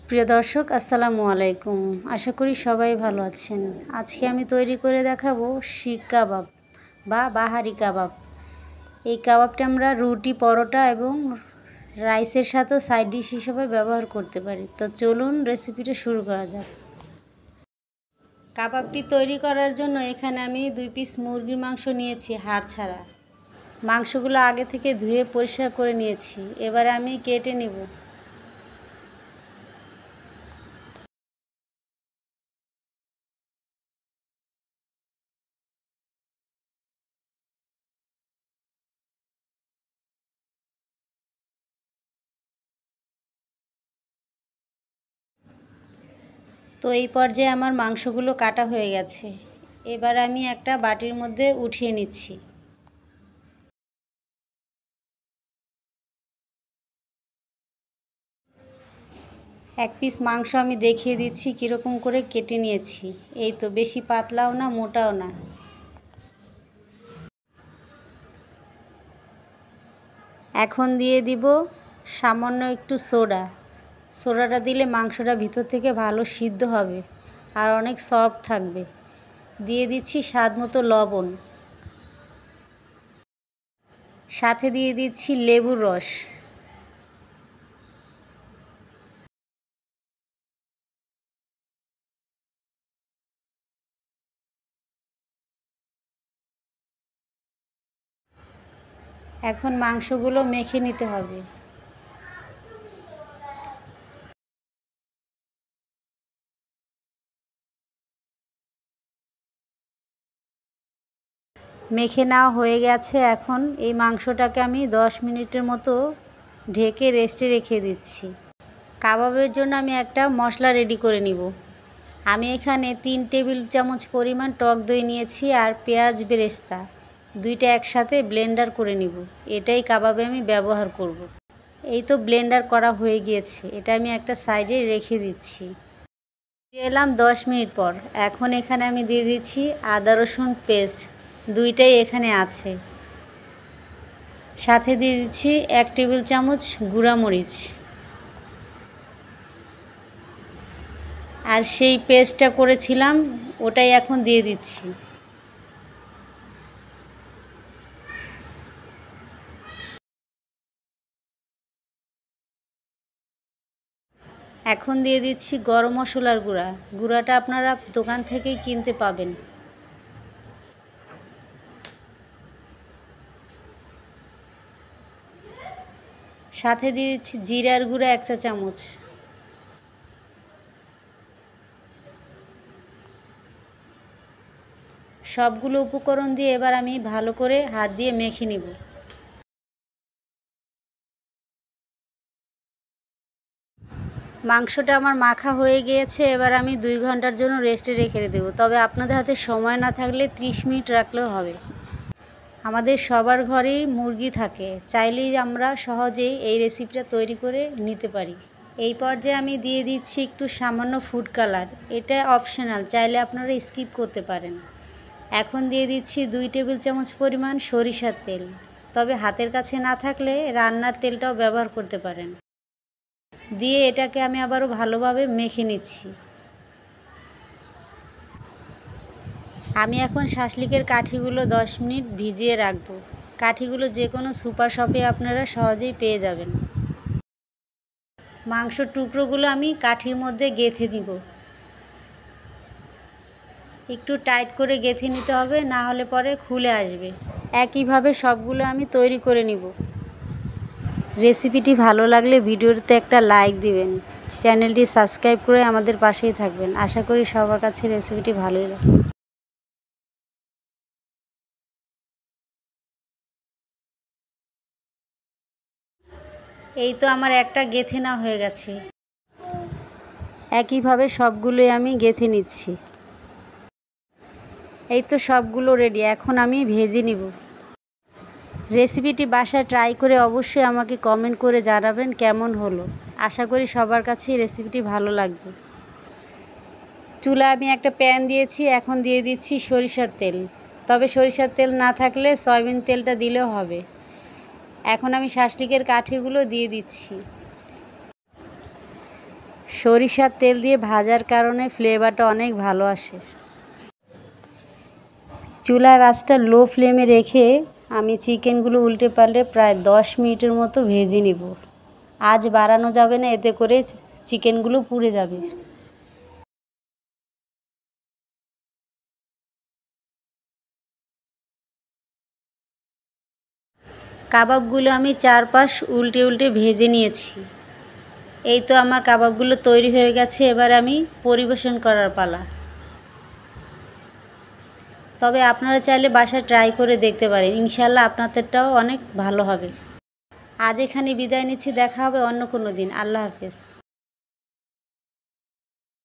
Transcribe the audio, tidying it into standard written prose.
প্রিয় দর্শক আসসালামু আলাইকুম। আশা করি সবাই ভালো আছেন। আজকে আমি তৈরি করে দেখাবো শিক কাবাব বা বাহারি কাবাব। এই কাবাবটা আমরা রুটি, পরোটা এবং রাইসের সাথেও সাইড ডিশ হিসেবে ব্যবহার করতে পারি। তো চলুন রেসিপিটা শুরু করা যাক। কাবাবটি তৈরি করার জন্য এখানে আমি 2 পিস মুরগির মাংস নিয়েছি, হাড় ছাড়া। মাংসগুলো আগে থেকে ধুয়ে পরিষ্কার করে নিয়েছি। এবারে আমি কেটে নেব। তো এই পর্যায়ে আমার মাংসগুলো কাটা হয়ে গেছে। এবার আমি একটা বাটির মধ্যে উঠিয়ে নিচ্ছি। এক পিস মাংস আমি দেখিয়ে দিচ্ছি কীরকম করে কেটে নিয়েছি। এই তো, বেশি পাতলাও না মোটাও না। এখন দিয়ে দিব সামান্য একটু সোডা। সোডাটা দিলে মাংসটা ভিতর থেকে ভালো সিদ্ধ হবে আর অনেক সফট থাকবে। দিয়ে দিচ্ছি স্বাদ মতো লবণ, সাথে দিয়ে দিচ্ছি লেবুর রস। এখন মাংসগুলো মেখে নিতে হবে। মেখে নেওয়া হয়ে গেছে। এখন এই মাংসটাকে আমি 10 মিনিটের মতো ঢেকে রেস্টে রেখে দিচ্ছি। কাবাবের জন্য আমি একটা মশলা রেডি করে নিব। আমি এখানে 3 টেবিল চামচ পরিমাণ টক দই নিয়েছি আর পেঁয়াজ বেরেস্তা, দুইটা একসাথে ব্লেন্ডার করে নিব। এটাই কাবাবে আমি ব্যবহার করব। এই তো ব্লেন্ডার করা হয়ে গিয়েছে। এটা আমি একটা সাইডে রেখে দিচ্ছি। এলাম 10 মিনিট পর। এখন এখানে আমি দিয়ে দিচ্ছি আদা রসুন পেস্ট, দুইটাই এখানে আছে। সাথে দিয়ে দিচ্ছি 1 টেবিল চামচ গুঁড়া মরিচ। আর সেই পেস্টটা করেছিলাম ওটাই এখন দিয়ে দিচ্ছি। এখন দিয়ে দিচ্ছি গরম মশলার গুঁড়া। গুঁড়াটা আপনারা দোকান থেকেই কিনতে পাবেন। সাথে দিয়ে দিচ্ছি জিরার গুঁড়া 1 চা চামচ। সবগুলো উপকরণ দিয়ে এবার আমি ভালো করে হাত দিয়ে মেখে নিব। মাংসটা আমার মাখা হয়ে গিয়েছে। এবার আমি 2 ঘন্টার জন্য রেস্টে রেখে দেবো। তবে আপনাদের হাতে সময় না থাকলে 30 মিনিট রাখলেও হবে। আমাদের সবার ঘরেই মুরগি থাকে, চাইলেই আমরা সহজেই এই রেসিপিটা তৈরি করে নিতে পারি। এই পর্যায়ে আমি দিয়ে দিচ্ছি একটু সামান্য ফুড কালার। এটা অপশনাল, চাইলে আপনারা স্কিপ করতে পারেন। এখন দিয়ে দিচ্ছি 2 টেবিল চামচ পরিমাণ সরিষার তেল। তবে হাতের কাছে না থাকলে রান্নার তেলটাও ব্যবহার করতে পারেন। দিয়ে এটাকে আমি আবারও ভালোভাবে মেখে নিচ্ছি। আমি এখন শাসলিকের কাঠিগুলো 10 মিনিট ভিজিয়ে রাখবো। কাঠিগুলো যে কোনো সুপার শপে আপনারা সহজেই পেয়ে যাবেন। মাংসর টুকরোগুলো আমি কাঠির মধ্যে গেঁথে দিব। একটু টাইট করে গেঁথে নিতে হবে, না হলে পরে খুলে আসবে। একইভাবে সবগুলো আমি তৈরি করে নিব। রেসিপিটি ভালো লাগলে ভিডিওতে একটা লাইক দিবেন, চ্যানেলটি সাবস্ক্রাইব করে আমাদের পাশেই থাকবেন। আশা করি সবার কাছে রেসিপিটি ভালোই লাগে। এই তো আমার একটা গেঁথে নেওয়া হয়ে গেছে। একইভাবে সবগুলোই আমি গেঁথে নিচ্ছি। এই তো সবগুলো রেডি। এখন আমি ভেজে নিব। রেসিপিটি বাসায় ট্রাই করে অবশ্যই আমাকে কমেন্ট করে জানাবেন কেমন হলো। আশা করি সবার কাছেই রেসিপিটি ভালো লাগবে। চুলায় আমি একটা প্যান দিয়েছি। এখন দিয়ে দিচ্ছি সরিষার তেল। তবে সরিষার তেল না থাকলে সয়াবিন তেলটা দিলেও হবে। এখন আমি শাসলিকের কাঠিগুলো দিয়ে দিচ্ছি। সরিষার তেল দিয়ে ভাজার কারণে ফ্লেভারটা অনেক ভালো আসে। চুলার আঁচটা লো ফ্লেমে রেখে আমি চিকেনগুলো উল্টে পাল্টে প্রায় 10 মিনিটের মতো ভেজে নিব। আঁচ বাড়ানো যাবে না, এতে করে চিকেনগুলো পুড়ে যাবে। কাবাবগুলো আমি চারপাশ উল্টে উল্টে ভেজে নিয়েছি। এই তো আমার কাবাবগুলো তৈরি হয়ে গেছে, এবার আমি পরিবেশন করার পালা। তবে আপনারা চাইলে বাসায় ট্রাই করে দেখতে পারেন, ইনশাআল্লাহ আপনাদেরটাও অনেক ভালো হবে। আজ এখানে বিদায় নিচ্ছি, দেখা হবে অন্য কোনো দিন। আল্লাহ হাফেজ।